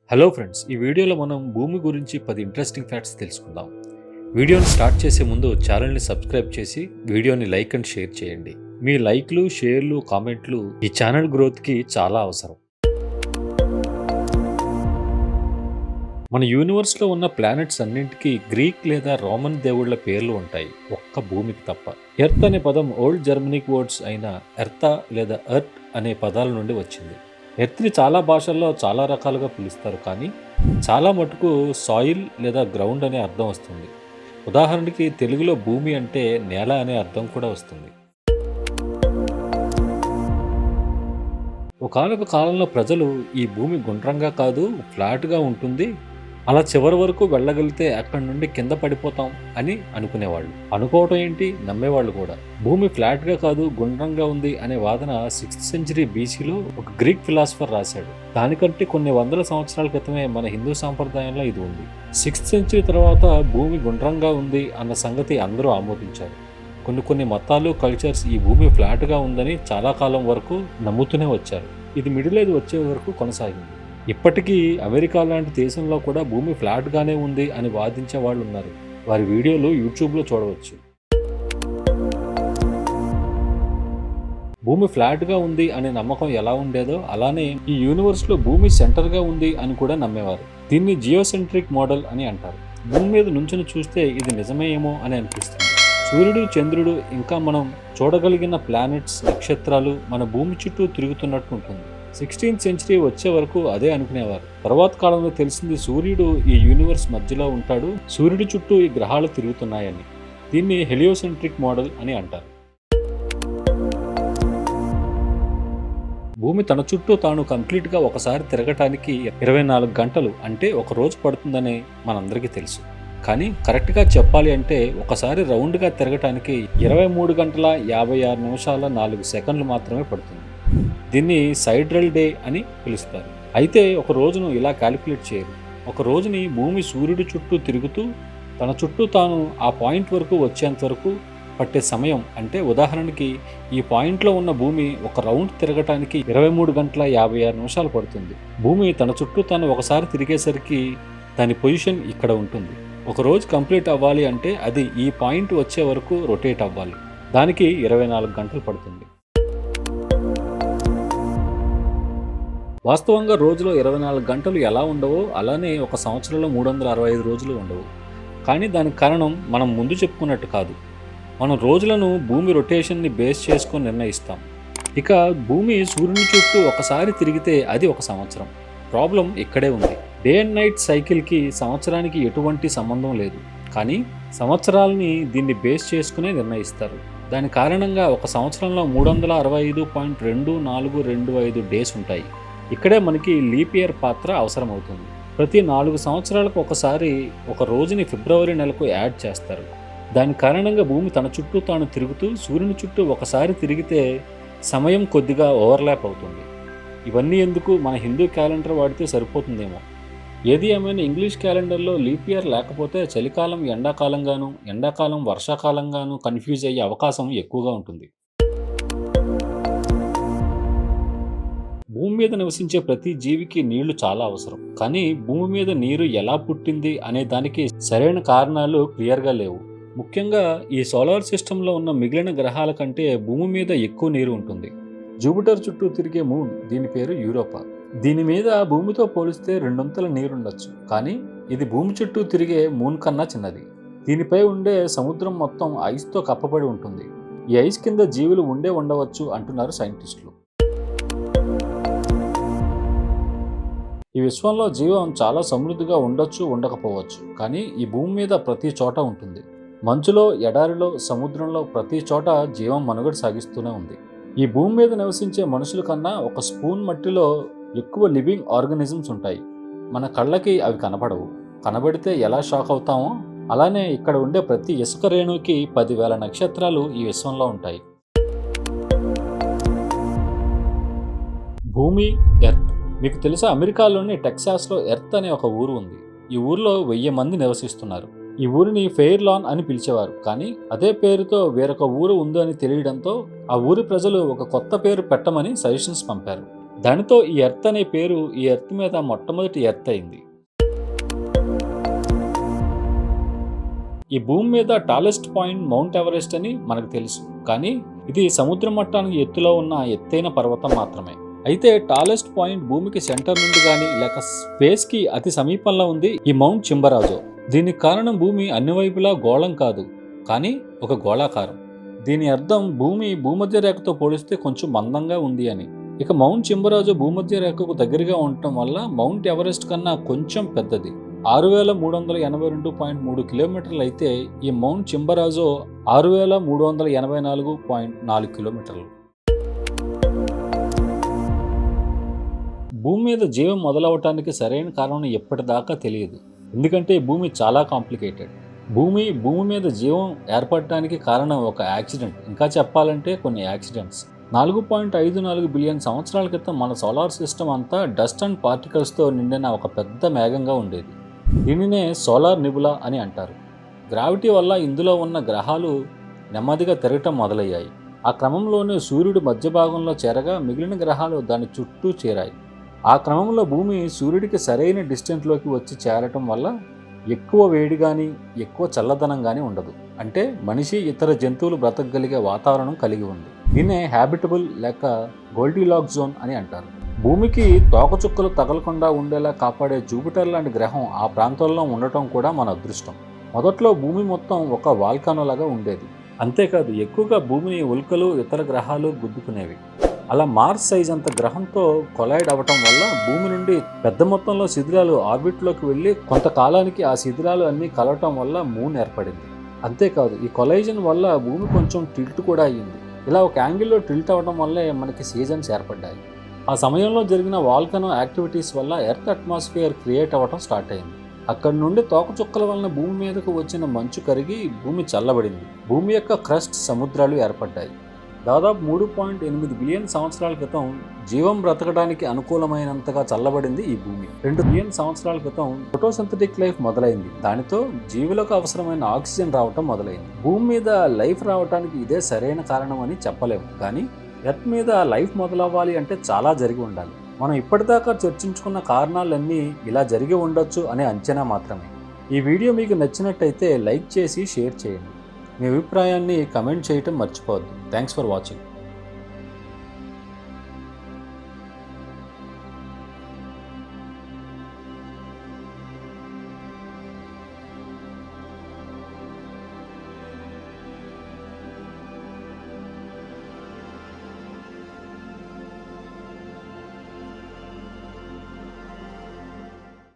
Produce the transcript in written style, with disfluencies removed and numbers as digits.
Hello friends, ఈ వీడియోలో మనం భూమి గురించి 10 ఇంట్రెస్టింగ్ ఫ్యాక్ట్స్ తెలుసుకుందాం. వీడియోని స్టార్ట్ చేసే ముందు ఛానల్ని సబ్స్క్రైబ్ చేసి వీడియోని లైక్ అండ్ షేర్ చేయండి. మీ లైక్లు, షేర్లు, కామెంట్లు ఈ ఛానల్ గ్రోత్కి చాలా అవసరం. మన యూనివర్స్లో ఉన్న ప్లానెట్స్ అన్నింటికీ గ్రీక్ లేదా రోమన్ దేవుళ్ల పేర్లు ఉంటాయి, ఒక్క భూమికి తప్ప. ఎర్త్ అనే పదం ఓల్డ్ జర్మనిక్ వర్డ్స్ అయిన ఎర్తా లేదా ఎర్త్ అనే పదాల నుండి వచ్చింది. ఎర్త్ని చాలా భాషల్లో చాలా రకాలుగా పిలుస్తారు, కానీ చాలా మటుకు సాయిల్ లేదా గ్రౌండ్ అనే అర్థం వస్తుంది. ఉదాహరణకి తెలుగులో భూమి అంటే నేల అనే అర్థం కూడా వస్తుంది. ఒకానొక కాలంలో ప్రజలు ఈ భూమి గుండ్రంగా కాదు, ఫ్లాట్గా ఉంటుంది, అలా చివరి వరకు వెళ్ళగలిగితే అక్కడి నుండి కింద పడిపోతాం అని అనుకునేవాళ్ళు. అనుకోవటం ఏంటి, నమ్మేవాళ్ళు కూడా. భూమి ఫ్లాట్గా కాదు, గుండ్రంగా ఉంది అనే వాదన 6th సెంచరీ బీసీలో ఒక గ్రీక్ ఫిలాసఫర్ రాశాడు. దానికంటే కొన్ని వందల సంవత్సరాల క్రితమే మన హిందూ సాంప్రదాయంలో ఇది ఉంది. 6th సెంచరీ తర్వాత భూమి గుండ్రంగా ఉంది అన్న సంగతి అందరూ ఆమోదించారు. కొన్ని మతాలు, కల్చర్స్ ఈ భూమి ఫ్లాట్గా ఉందని చాలా కాలం వరకు నమ్ముతూనే వచ్చారు. ఇది మిడిల్ ఏజ్ వచ్చే వరకు కొనసాగింది. ఇప్పటికీ అమెరికా లాంటి దేశంలో కూడా భూమి ఫ్లాట్గానే ఉంది అని వాదించే వాళ్ళు ఉన్నారు. వారి వీడియోలు యూట్యూబ్లో చూడవచ్చు. భూమి ఫ్లాట్గా ఉంది అనే నమ్మకం ఎలా ఉండేదో అలానే ఈ యూనివర్స్లో భూమి సెంటర్గా ఉంది అని కూడా నమ్మేవారు. దీన్ని జియోసెంట్రిక్ మోడల్ అని అంటారు. భూమి మీద నుంచుని చూస్తే ఇది నిజమే ఏమో అని అనిపిస్తుంది. సూర్యుడు, చంద్రుడు, ఇంకా మనం చూడగలిగిన ప్లానెట్స్, నక్షత్రాలు మన భూమి చుట్టూ తిరుగుతున్నట్టు ఉంటుంది. 16th సెంచరీ వచ్చే వరకు అదే అనుకునేవారు. తర్వాత కాలంలో తెలిసింది సూర్యుడు ఈ యూనివర్స్ మధ్యలో ఉంటాడు, సూర్యుడి చుట్టూ ఈ గ్రహాలు తిరుగుతున్నాయని. దీన్ని హెలియోసెంట్రిక్ మోడల్ అని అంటారు. భూమి తన చుట్టూ తాను కంప్లీట్గా ఒకసారి తిరగటానికి 24 గంటలు అంటే ఒక రోజు పడుతుందని మనందరికీ తెలుసు. కానీ కరెక్ట్గా చెప్పాలి అంటే ఒకసారి రౌండ్గా తిరగటానికి 23 గంటల 56 నిమిషాల 4 సెకండ్లు మాత్రమే పడుతుంది. దీన్ని సైడ్రల్ డే అని పిలుస్తారు. అయితే ఒక రోజును ఇలా క్యాలిక్యులేట్ చేయరు. ఒక రోజుని భూమి సూర్యుడి చుట్టూ తిరుగుతూ తన చుట్టూ తాను ఆ పాయింట్ వరకు వచ్చేంత వరకు పట్టే సమయం, అంటే ఉదాహరణకి ఈ పాయింట్లో ఉన్న భూమి ఒక రౌండ్ తిరగటానికి 23 గంటల 56 నిమిషాలు పడుతుంది. భూమి తన చుట్టూ తాను ఒకసారి తిరిగేసరికి దాని పొజిషన్ ఇక్కడ ఉంటుంది. ఒక రోజు కంప్లీట్ అవ్వాలి అంటే అది ఈ పాయింట్ వచ్చే వరకు రొటేట్ అవ్వాలి. దానికి 24 గంటలు పడుతుంది. వాస్తవంగా రోజులో 24 గంటలు ఎలా ఉండవో అలానే ఒక సంవత్సరంలో 365 రోజులు ఉండవు. కానీ దానికి కారణం మనం ముందు చెప్పుకున్నట్టు కాదు. మనం రోజులను భూమి రొటేషన్ని బేస్ చేసుకొని నిర్ణయిస్తాం. ఇక భూమి సూర్యుని చుట్టూ ఒకసారి తిరిగితే అది ఒక సంవత్సరం. ప్రాబ్లం ఇక్కడే ఉంది. డే అండ్ నైట్ సైకిల్కి సంవత్సరానికి ఎటువంటి సంబంధం లేదు, కానీ సంవత్సరాలని దీన్ని బేస్ చేసుకునే నిర్ణయిస్తారు. దాని కారణంగా ఒక సంవత్సరంలో 365.2425 డేస్ ఉంటాయి. ఇక్కడే మనకి లీప్ ఇయర్ పాత్ర అవసరం అవుతుంది. ప్రతి 4 సంవత్సరాలకు ఒకసారి ఒక రోజుని ఫిబ్రవరి నెలకు యాడ్ చేస్తారు. దాని కారణంగా భూమి తన చుట్టూ తాను తిరుగుతూ సూర్యుని చుట్టూ ఒకసారి తిరిగితే సమయం కొద్దిగా ఓవర్లాప్ అవుతుంది. ఇవన్నీ ఎందుకు, మన హిందూ క్యాలెండర్ వాడితే సరిపోతుందేమో. ఏది ఏమైనా ఇంగ్లీష్ క్యాలెండర్లో లీప్ ఇయర్ లేకపోతే చలికాలం ఎండాకాలంగాను, ఎండాకాలం వర్షాకాలంగాను కన్ఫ్యూజ్ అయ్యే అవకాశం ఎక్కువగా ఉంటుంది. భూమి మీద నివసించే ప్రతి జీవికి నీళ్లు చాలా అవసరం. కానీ భూమి మీద నీరు ఎలా పుట్టింది అనే దానికి సరైన కారణాలు క్లియర్గా లేవు. ముఖ్యంగా ఈ సోలార్ సిస్టంలో ఉన్న మిగిలిన గ్రహాల కంటే భూమి మీద ఎక్కువ నీరు ఉంటుంది. జూపిటర్ చుట్టూ తిరిగే మూన్, దీని పేరు యూరోపా. దీని మీద భూమితో పోలిస్తే 2 నీరుండొచ్చు, కానీ ఇది భూమి చుట్టూ తిరిగే మూన్ కన్నా చిన్నది. దీనిపై ఉండే సముద్రం మొత్తం ఐస్తో కప్పబడి ఉంటుంది. ఈ ఐస్ కింద జీవులు ఉండవచ్చు అంటున్నారు సైంటిస్టులు. ఈ విశ్వంలో జీవం చాలా సమృద్ధిగా ఉండొచ్చు, ఉండకపోవచ్చు, కానీ ఈ భూమి మీద ప్రతి చోట ఉంటుంది. మంచులో, ఎడారిలో, సముద్రంలో ప్రతి చోట జీవం మనుగడ సాగిస్తూనే ఉంది. ఈ భూమి మీద నివసించే మనుషుల కన్నా ఒక స్పూన్ మట్టిలో ఎక్కువ లివింగ్ ఆర్గానిజమ్స్ ఉంటాయి. మన కళ్ళకి అవి కనపడవు. కనబడితే ఎలా షాక్ అవుతామో అలానే ఇక్కడ ఉండే ప్రతి ఇసుక రేణుకి 10,000 నక్షత్రాలు ఈ విశ్వంలో ఉంటాయి. భూమి, ఎర్త్. మీకు తెలుసా, అమెరికాలోని టెక్సాస్లో ఎర్త్ అనే ఒక ఊరు ఉంది. ఈ ఊరిలో 1000 మంది నివసిస్తున్నారు. ఈ ఊరిని ఫెయిర్ లాన్ అని పిలిచేవారు, కానీ అదే పేరుతో వేరొక ఊరు ఉంది అని తెలియడంతో ఆ ఊరి ప్రజలు ఒక కొత్త పేరు పెట్టమని సజెషన్స్ పంపారు. దానితో ఈ ఎర్త్ అనే పేరు ఈ ఎర్త్ మీద మొట్టమొదటి ఎర్త్ అయింది. ఈ భూమి మీద టాలెస్ట్ పాయింట్ మౌంట్ ఎవరెస్ట్ అని మనకు తెలుసు, కానీ ఇది సముద్ర మట్టానికి ఎత్తులో ఉన్న ఎత్తైన పర్వతం మాత్రమే. అయితే టాలెస్ట్ పాయింట్ భూమికి సెంటర్ నుండి కానీ లేక స్పేస్ కి అతి సమీపంలో ఉంది ఈ మౌంట్ చింబరాజో. దీనికి కారణం భూమి అన్ని వైపులా గోళం కాదు, కానీ ఒక గోళాకారం. దీని అర్థం భూమి భూమధ్య రేఖతో పోలిస్తే కొంచెం మందంగా ఉంది అని. ఇక మౌంట్ చింబరాజో భూమధ్య రేఖకు దగ్గరగా ఉండటం వల్ల మౌంట్ ఎవరెస్ట్ కన్నా కొంచెం పెద్దది. 6382.3 కిలోమీటర్లు అయితే ఈ మౌంట్ చింబరాజో 6384.4 కిలోమీటర్లు. భూమి మీద జీవం మొదలవటానికి సరైన కారణం ఎప్పటిదాకా తెలియదు, ఎందుకంటే భూమి చాలా కాంప్లికేటెడ్. భూమి మీద జీవం ఏర్పడటానికి కారణం ఒక యాక్సిడెంట్, ఇంకా చెప్పాలంటే కొన్ని యాక్సిడెంట్స్. 4.54 బిలియన్ సంవత్సరాల క్రితం మన సోలార్ సిస్టమ్ అంతా డస్ట్ అండ్ పార్టికల్స్తో నిండిన ఒక పెద్ద మేఘంగా ఉండేది. దీనినే సోలార్ నిబులా అని అంటారు. గ్రావిటీ వల్ల ఇందులో ఉన్న గ్రహాలు నెమ్మదిగా తిరగటం మొదలయ్యాయి. ఆ క్రమంలోనే సూర్యుడు మధ్య భాగంలో చేరగా మిగిలిన గ్రహాలు దాని చుట్టూ చేరాయి. ఆ క్రమంలో భూమి సూర్యుడికి సరైన డిస్టెన్స్లోకి వచ్చి చేరటం వల్ల ఎక్కువ వేడి కానీ ఎక్కువ చల్లదనం కానీ ఉండదు. అంటే మనిషి ఇతర జంతువులు బ్రతకగలిగే వాతావరణం కలిగి ఉంది. దీన్నే హ్యాబిటబుల్ లేక గోల్డిలాక్ జోన్ అని అంటారు. భూమికి తోకచుక్కలు తగలకుండా ఉండేలా కాపాడే జూపిటర్ లాంటి గ్రహం ఆ ప్రాంతంలో ఉండటం కూడా మన అదృష్టం. మొదట్లో భూమి మొత్తం ఒక వాల్కానోలాగా ఉండేది. అంతేకాదు ఎక్కువగా భూమిని ఉల్కలు ఇతర గ్రహాలు గుద్దుకునేవి. అలా మార్స్ సైజ్ అంత గ్రహంతో కొలైడ్ అవ్వటం వల్ల భూమి నుండి పెద్ద మొత్తంలో శిథిలాలు ఆర్బిట్లోకి వెళ్ళి కొంతకాలానికి ఆ శిథిలాలు అన్నీ కలవటం వల్ల మూన్ ఏర్పడింది. అంతేకాదు ఈ కొలైజన్ వల్ల భూమి కొంచెం టిల్ట్ కూడా అయ్యింది. ఇలా ఒక యాంగిల్లో టిల్ట్ అవ్వడం వల్లే మనకి సీజన్స్ ఏర్పడ్డాయి. ఆ సమయంలో జరిగిన వాల్కనో యాక్టివిటీస్ వల్ల ఎర్త్ అట్మాస్ఫియర్ క్రియేట్ అవ్వటం స్టార్ట్ అయింది. అక్కడి నుండి తోకచుక్కల వలన భూమి మీదకు వచ్చిన మంచు కరిగి భూమి చల్లబడింది. భూమి యొక్క క్రస్ట్ సముద్రాలు ఏర్పడ్డాయి. దాదాపు 3.8 బిలియన్ సంవత్సరాల క్రితం జీవం బ్రతకడానికి అనుకూలమైనంతగా చల్లబడింది ఈ భూమి. 2 బిలియన్ సంవత్సరాల క్రితం ఫోటోసింథటిక్ లైఫ్ మొదలైంది. దానితో జీవులకు అవసరమైన ఆక్సిజన్ రావటం మొదలైంది. భూమి మీద లైఫ్ రావడానికి ఇదే సరైన కారణం అని చెప్పలేము, కానీ ఎర్త్ మీద లైఫ్ మొదలవ్వాలి అంటే చాలా జరిగి ఉండాలి. మనం ఇప్పటిదాకా చర్చించుకున్న కారణాలన్నీ ఇలా జరిగి ఉండొచ్చు అనే అంచనా మాత్రమే. ఈ వీడియో మీకు నచ్చినట్టయితే లైక్ చేసి షేర్ చేయండి. మీ అభిప్రాయాన్ని కమెంట్ చేయటం మర్చిపోవద్దు. Thanks for watching.